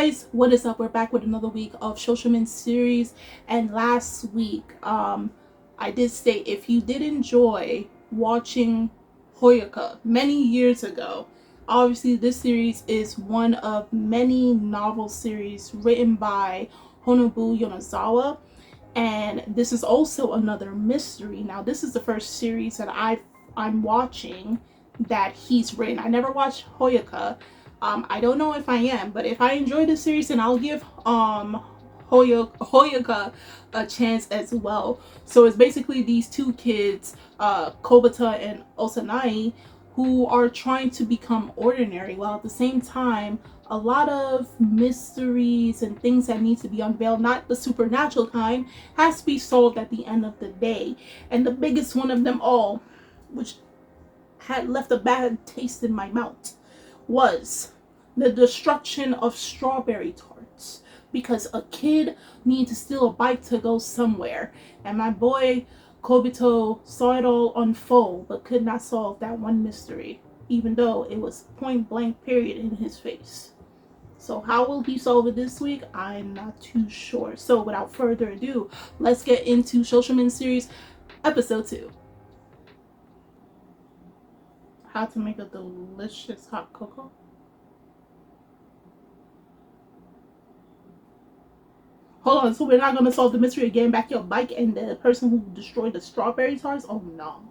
guys, what is up? We're back with another week of Shoshimin series. And last week, I did state if you did enjoy watching Hoyoka many years ago, obviously this series is one of many novel series written by Honobu Yonezawa. And this is also another mystery. Now, this is the first series that I'm watching that he's written. I never watched Hoyoka. I don't know if I am, but if I enjoy this series, then I'll give Hoyoka a chance as well. So it's basically these two kids, Kobata and Osanai, who are trying to become ordinary, while at the same time a lot of mysteries and things that need to be unveiled, not the supernatural kind, has to be solved at the end of the day. And the biggest one of them all, which had left a bad taste in my mouth, was the destruction of strawberry tarts, because a kid needed to steal a bike to go somewhere, and my boy Kobito saw it all unfold but could not solve that one mystery, even though it was point blank period in his face. So how will he solve it this week? I'm not too sure. So without further ado, let's get into Shoshimin series episode 2. How to make a delicious hot cocoa. Hold on, so we're not gonna solve the mystery of getting back your bike and the person who destroyed the strawberry tarts? Oh no.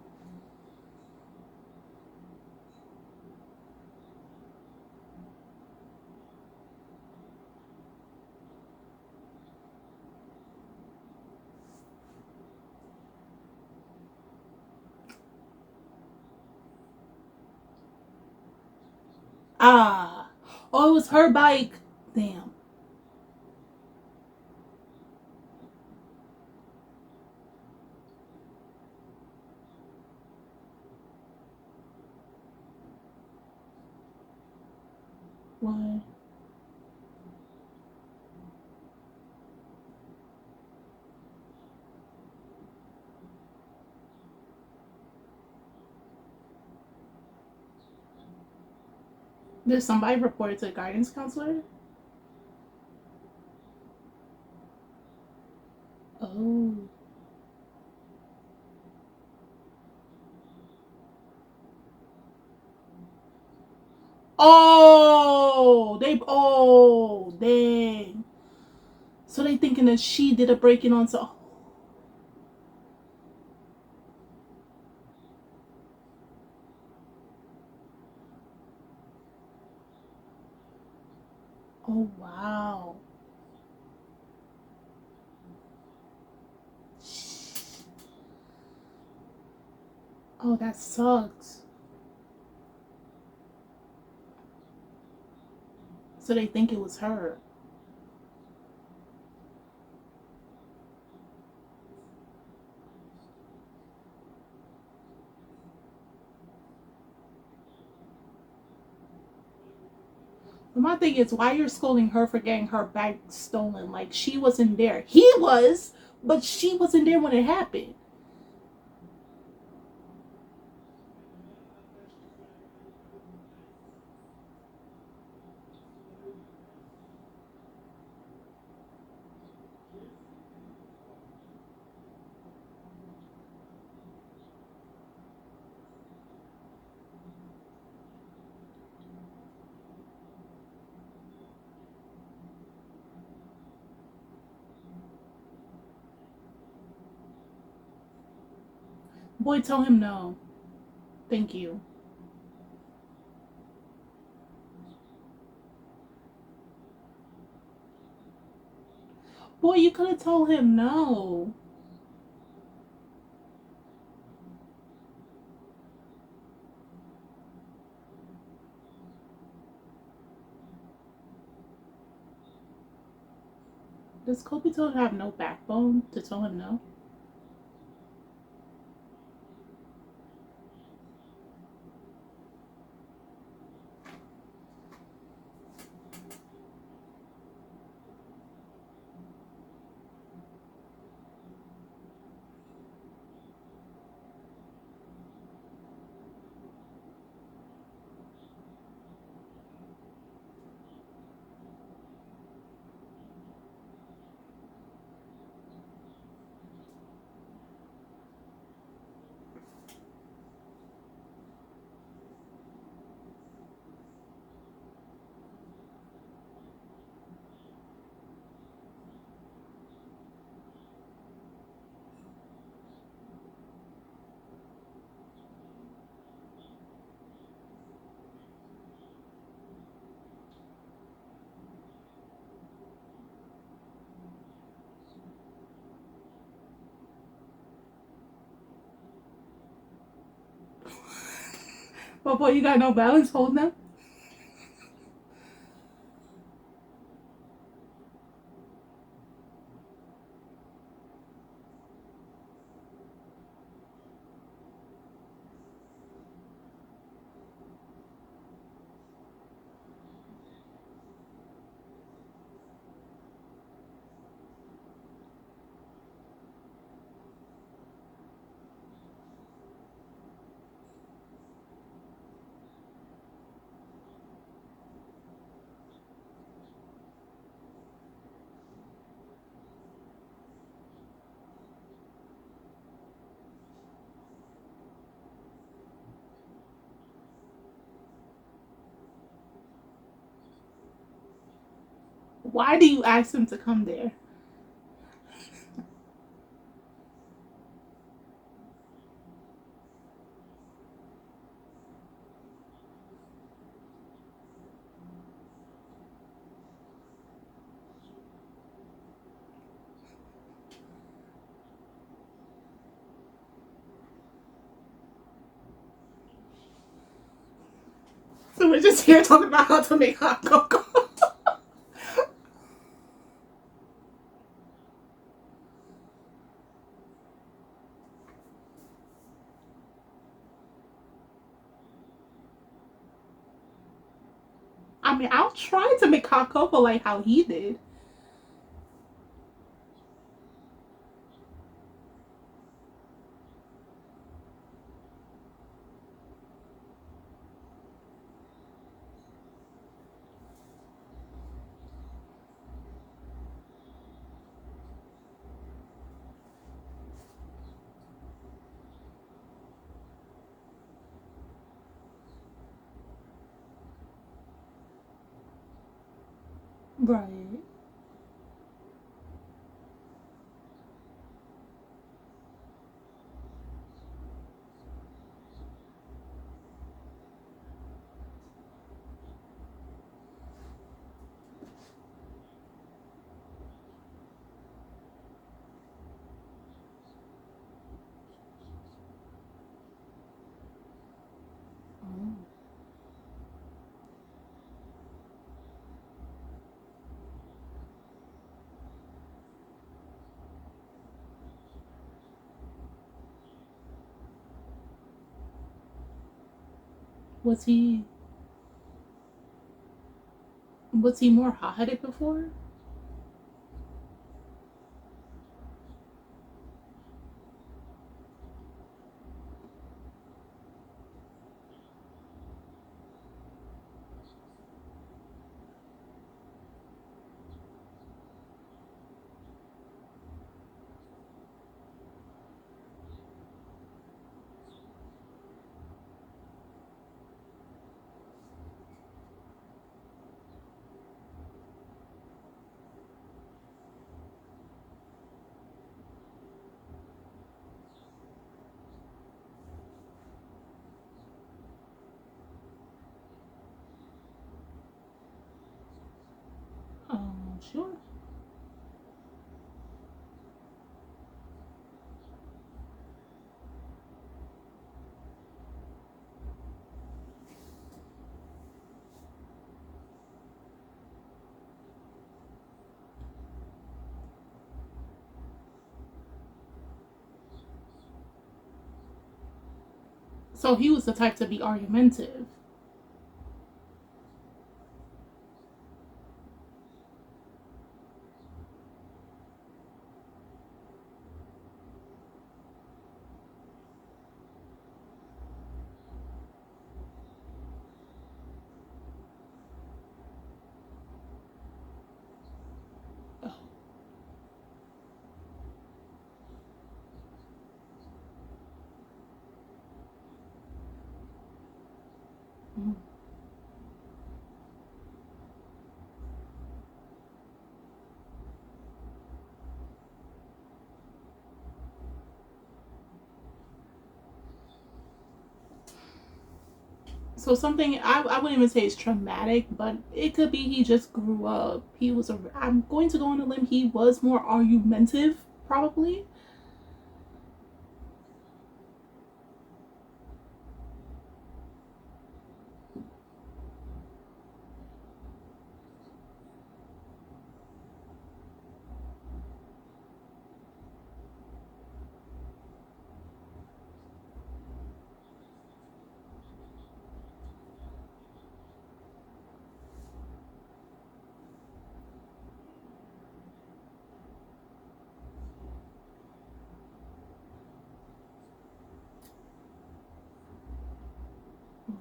Ah. Oh, it was her bike. Damn. Why? Did somebody report it to the guidance counselor? Oh. Oh, dang. So they thinking that she did a break-in onto. Oh, wow. Oh, that sucks. So they think it was her. But my thing is, why you're scolding her for getting her bag stolen? Like, she wasn't there. He was, but she wasn't there when it happened. Boy, tell him no. Thank you. Boy, you could have told him no. Does Kobito have no backbone to tell him no? Oh boy, you got no balance holding them? Why do you ask him to come there? So we're just here talking about how to make hot cocoa. I mean, I'll try to make hot cocoa like how he did. Right. Oh. Was he more hot headed before? Sure. So he was the type to be argumentative. Oh. Mm. So something I wouldn't even say it's traumatic, but it could be he just grew up. He was a. I'm going to go on a limb. He was more argumentative, probably.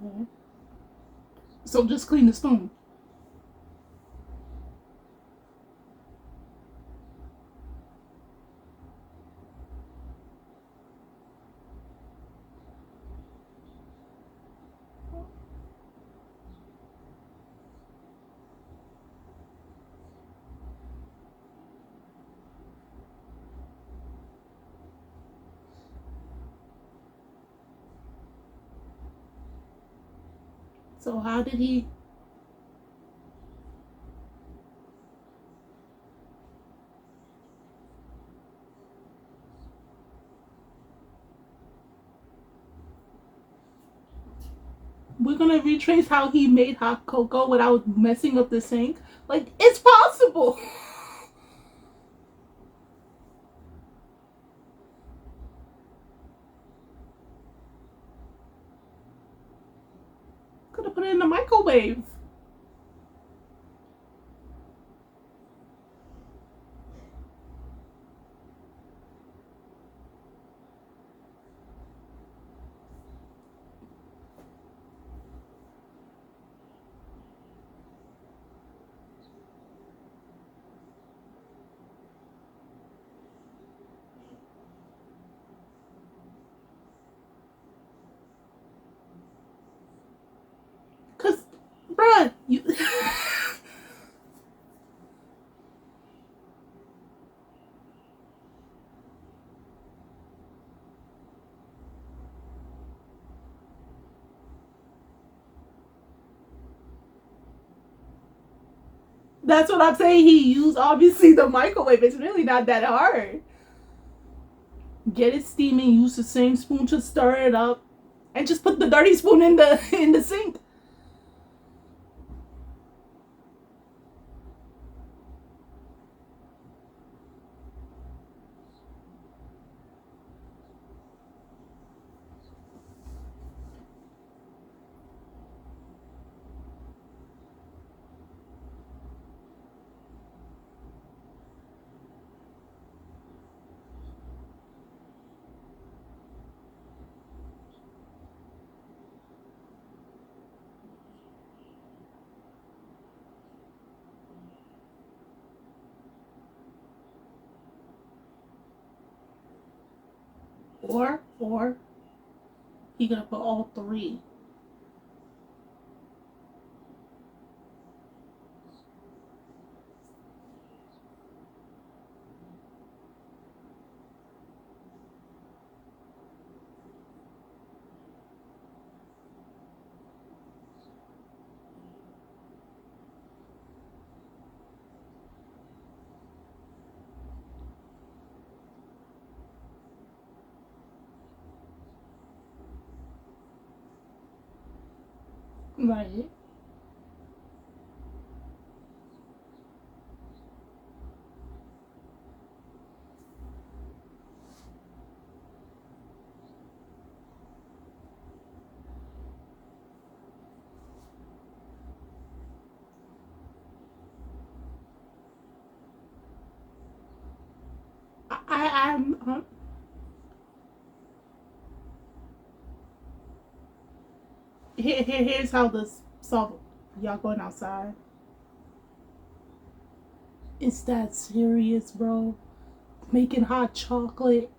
Okay. So just clean the spoon. So how did he? We're gonna retrace how he made hot cocoa without messing up the sink. Like it's possible. Could have put it in the microwave. Cause, bruh, you. That's what I'm saying. He used obviously the microwave. It's really not that hard. Get it steaming. Use the same spoon to stir it up, and just put the dirty spoon in the sink. Or he gonna put all three. Right. I'm here's how this solve. Y'all going outside? It's that serious, bro. Making hot chocolate.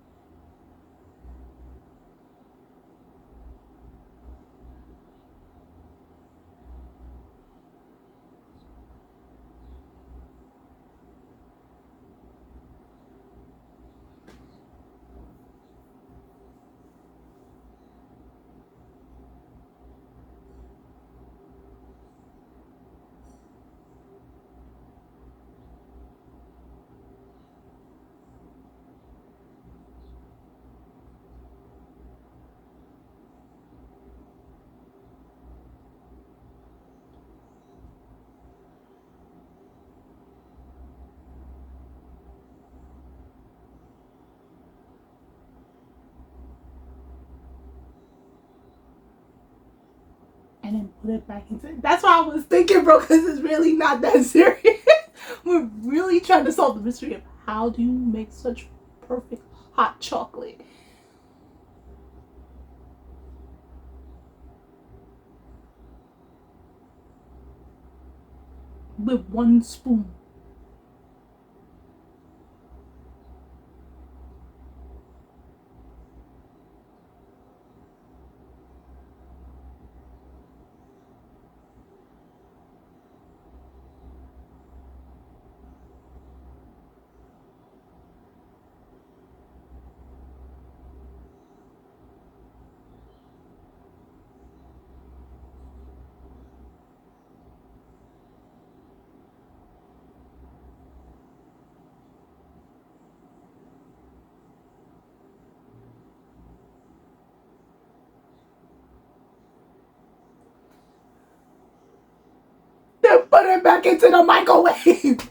And then put it back into. That's what I was thinking, bro. Because it's really not that serious. We're really trying to solve the mystery of how do you make such perfect hot chocolate. with one spoon. Then put it back into the microwave.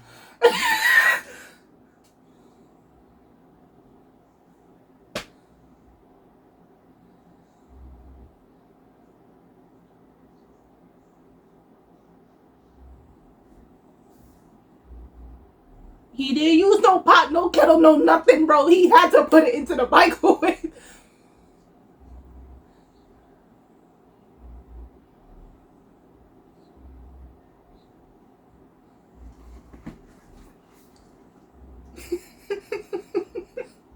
He didn't use no pot, no kettle, no nothing, bro. He had to put it into the microwave.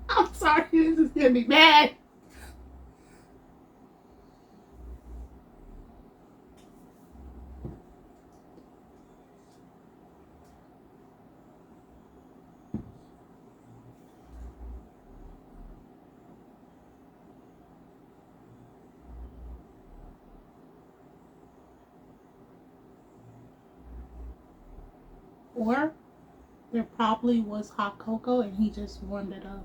I'm sorry, this is getting me mad. Or there probably was hot cocoa and he just warmed it up.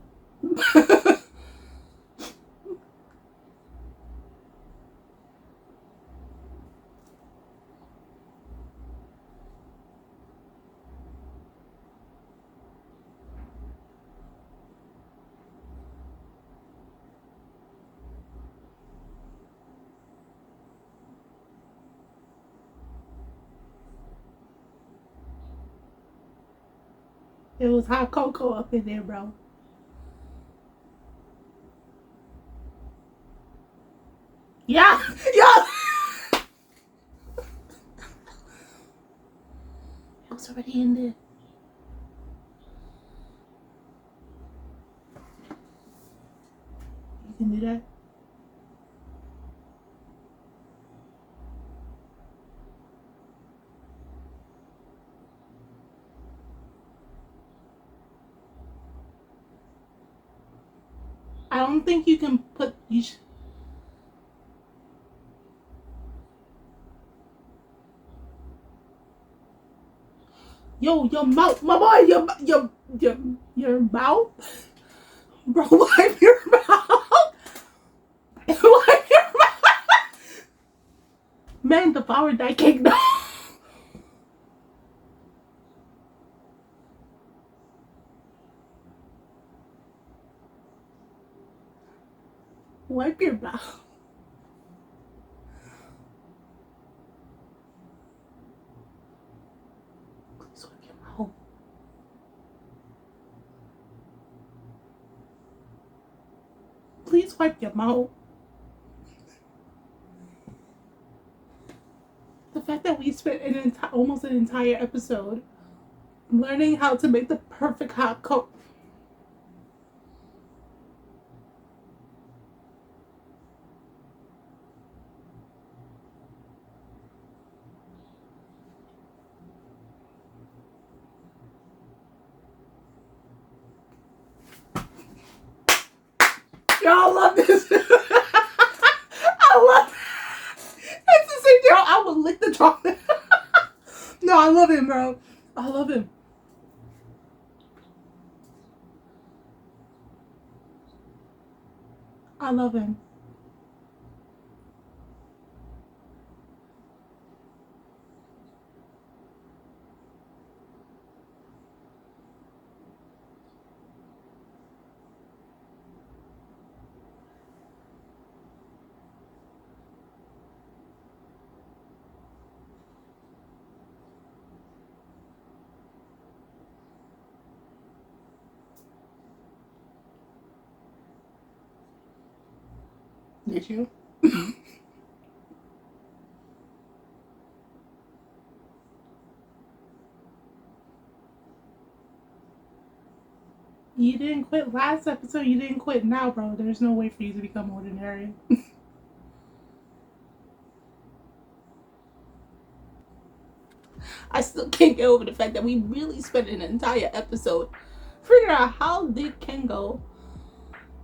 It was hot cocoa up in there, bro. Yeah, yeah. It was already in there. You can do that. I don't think you can put. Yo, your mouth, my boy, your mouth, bro. Wipe your mouth. Wipe your mouth. Man devoured that cake. No. Wipe your mouth. Please wipe your mouth. Please wipe your mouth. The fact that we spent almost an entire episode learning how to make the perfect hot cocoa. Y'all love this. I love it. It's the same deal. I will lick the chocolate. No, I love him, bro. I love him. I love him. Did you? You didn't quit last episode. You didn't quit now, bro. There's no way for you to become ordinary. I still can't get over the fact that we really spent an entire episode figuring out how did Kengo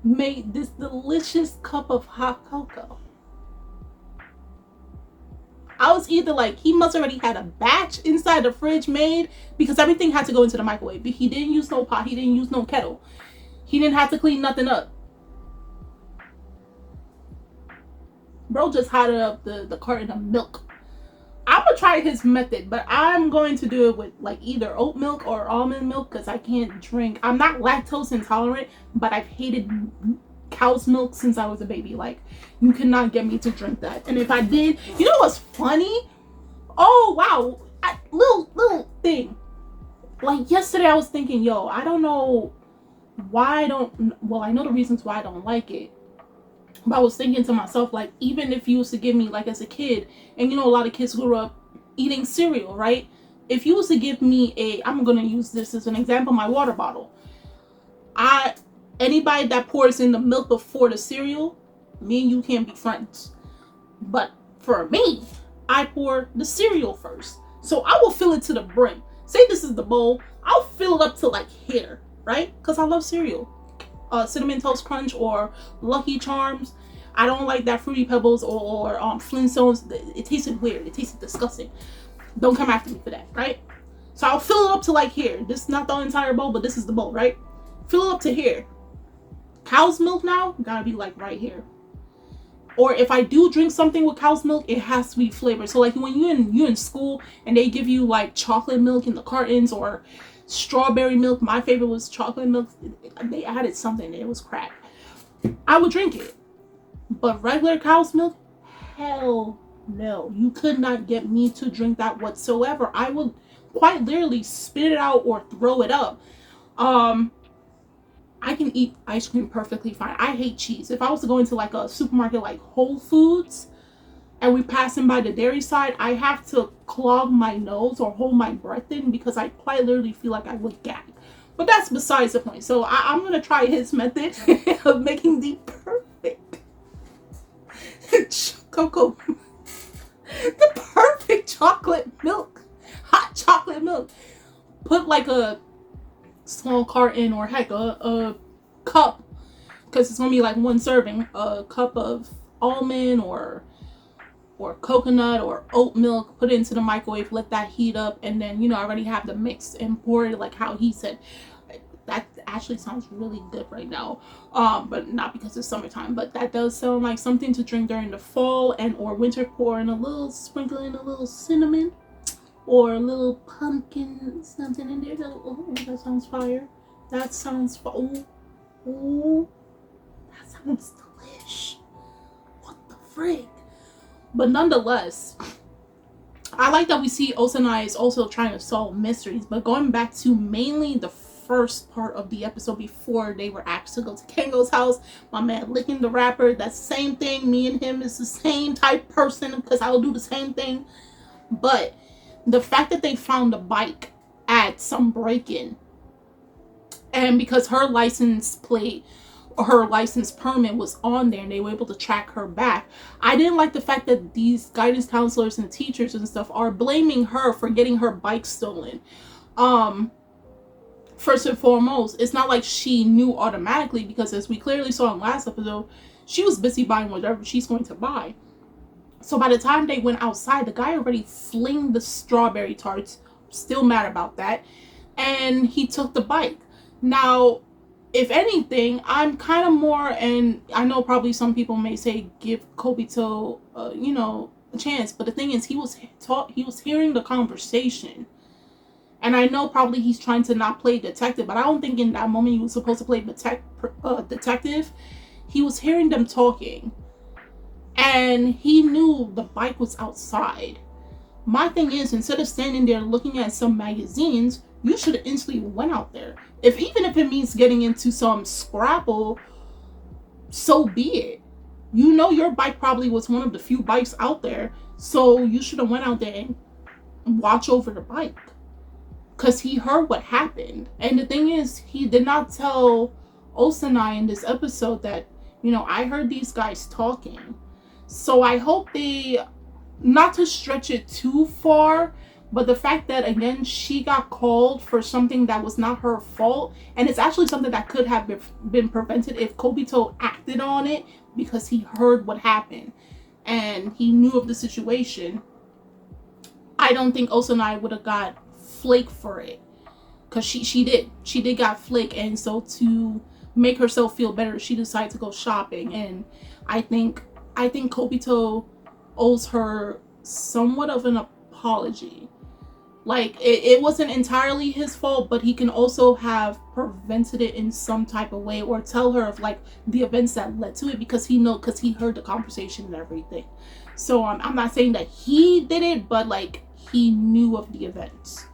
make this delicious cup of hot cocoa. I was either like, he must already had a batch inside the fridge made because everything had to go into the microwave. He didn't use no pot. He didn't use no kettle. He didn't have to clean nothing up. Bro just hotted up the carton of milk. I'm gonna try his method, but I'm going to do it with like either oat milk or almond milk because I can't drink. I'm not lactose intolerant, but I've hated cow's milk since I was a baby. Like, you cannot get me to drink that. And if I did, you know what's funny? Oh wow, little thing. Like yesterday, I was thinking, yo, I don't know why I don't. Well, I know the reasons why I don't like it. But I was thinking to myself, like, even if you used to give me, like, as a kid, and you know, a lot of kids grew up eating cereal, right? If you was to give me I'm gonna use this as an example, my water bottle. Anybody that pours in the milk before the cereal, me and you can't be friends. But for me, I pour the cereal first. So I will fill it to the brim. Say this is the bowl, I'll fill it up to like here, right? Because I love cereal. Cinnamon Toast Crunch or Lucky Charms. I don't like that Fruity Pebbles or Flintstones. It tasted weird. It tasted disgusting. Don't come after me for that, right? So I'll fill it up to like here. This is not the entire bowl, but this is the bowl, right? Fill it up to here. Cow's milk now gotta be like right here. Or if I do drink something with cow's milk, it has to be flavored. So like when you in school and they give you like chocolate milk in the cartons or strawberry milk. My favorite was chocolate milk. They added something. It was crap. I would drink it. But regular cow's milk, hell no. You could not get me to drink that whatsoever. I would quite literally spit it out or throw it up. I can eat ice cream perfectly fine. I hate cheese. If I was to go into like a supermarket like Whole Foods and we passing by the dairy side, I have to clog my nose or hold my breath in because I quite literally feel like I would gag. But that's besides the point. So I'm going to try his method of making the perfect cocoa, the perfect chocolate milk, hot chocolate milk. Put like a small carton or heck, a cup, because it's going to be like one serving, a cup of almond or coconut or oat milk, put it into the microwave, let that heat up, and then, you know, I already have the mix and pour it like how he said. That actually sounds really good right now, but not because it's summertime, but that does sound like something to drink during the fall and or winter. Pour in a little, sprinkle in a little cinnamon or a little pumpkin something in there. Oh, that sounds fire. That sounds oh, that sounds delish. What the frig? But nonetheless, I like that we see Osanai is also trying to solve mysteries. But going back to mainly the first part of the episode before they were asked to go to Kengo's house, my man licking the wrapper, that same thing. Me and him is the same type person because I will do the same thing. But the fact that they found the bike at some break-in, and because her license plate or her license permit was on there and they were able to track her back, I didn't like the fact that these guidance counselors and teachers and stuff are blaming her for getting her bike stolen. First and foremost, it's not like she knew automatically, because as we clearly saw in last episode, she was busy buying whatever she's going to buy. So by the time they went outside, the guy already flinged the strawberry tarts, still mad about that, and he took the bike. Now, if anything, I'm kind of more, and I know probably some people may say give Kobito, a chance, but the thing is, he was hearing the conversation. And I know probably he's trying to not play detective, but I don't think in that moment he was supposed to play detective. He was hearing them talking. And he knew the bike was outside. My thing is, instead of standing there looking at some magazines, you should have instantly went out there. Even if it means getting into some scrapple, so be it. You know your bike probably was one of the few bikes out there, so you should have went out there and watch over the bike. because he heard what happened. And the thing is, he did not tell Osanai in this episode that, I heard these guys talking. So I hope they, not to stretch it too far, but the fact that, again, she got called for something that was not her fault, and it's actually something that could have been prevented if Kobito acted on it, because he heard what happened and he knew of the situation. I don't think Osanai would have got flake for it, because she did got flake, and so to make herself feel better, she decided to go shopping. And I think Kobito owes her somewhat of an apology. Like, it wasn't entirely his fault, but he can also have prevented it in some type of way, or tell her of like the events that led to it, because he heard the conversation and everything. So I'm not saying that he did it, but like, he knew of the events.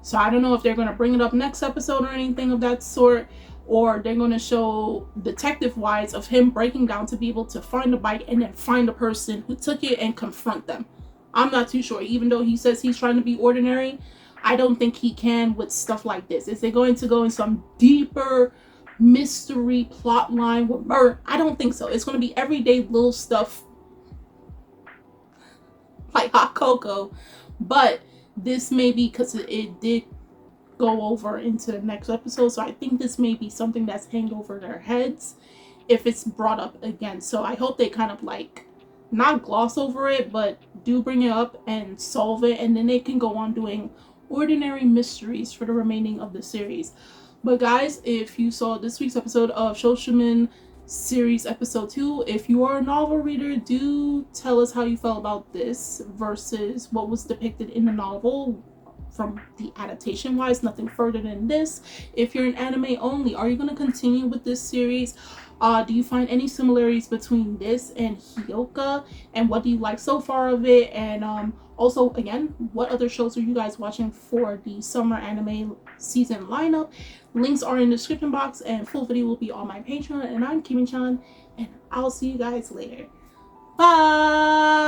So I don't know if they're going to bring it up next episode or anything of that sort, or they're going to show detective wise of him breaking down to be able to find the bike and then find the person who took it and confront them. I'm not too sure. Even though he says he's trying to be ordinary, I don't think he can with stuff like this. Is they going to go in some deeper mystery plot line with murder? I don't think so. It's going to be everyday little stuff like hot cocoa. But this may be, because it did go over into the next episode, so I think this may be something that's hanging over their heads if it's brought up again. So I hope they kind of like not gloss over it, but do bring it up and solve it, and then they can go on doing ordinary mysteries for the remaining of the series. But guys, if you saw this week's episode of Shoshimin series episode 2, if you are a novel reader, do tell us how you felt about this versus what was depicted in the novel from the adaptation wise, nothing further than this. If you're an anime only, are you going to continue with this series? Do you find any similarities between this and Hyoka, and what do you like so far of it? And also, again, what other shows are you guys watching for the summer anime season lineup? Links are in the description box, and full video will be on my Patreon. And I'm Kimi-chan, and I'll see you guys later. Bye!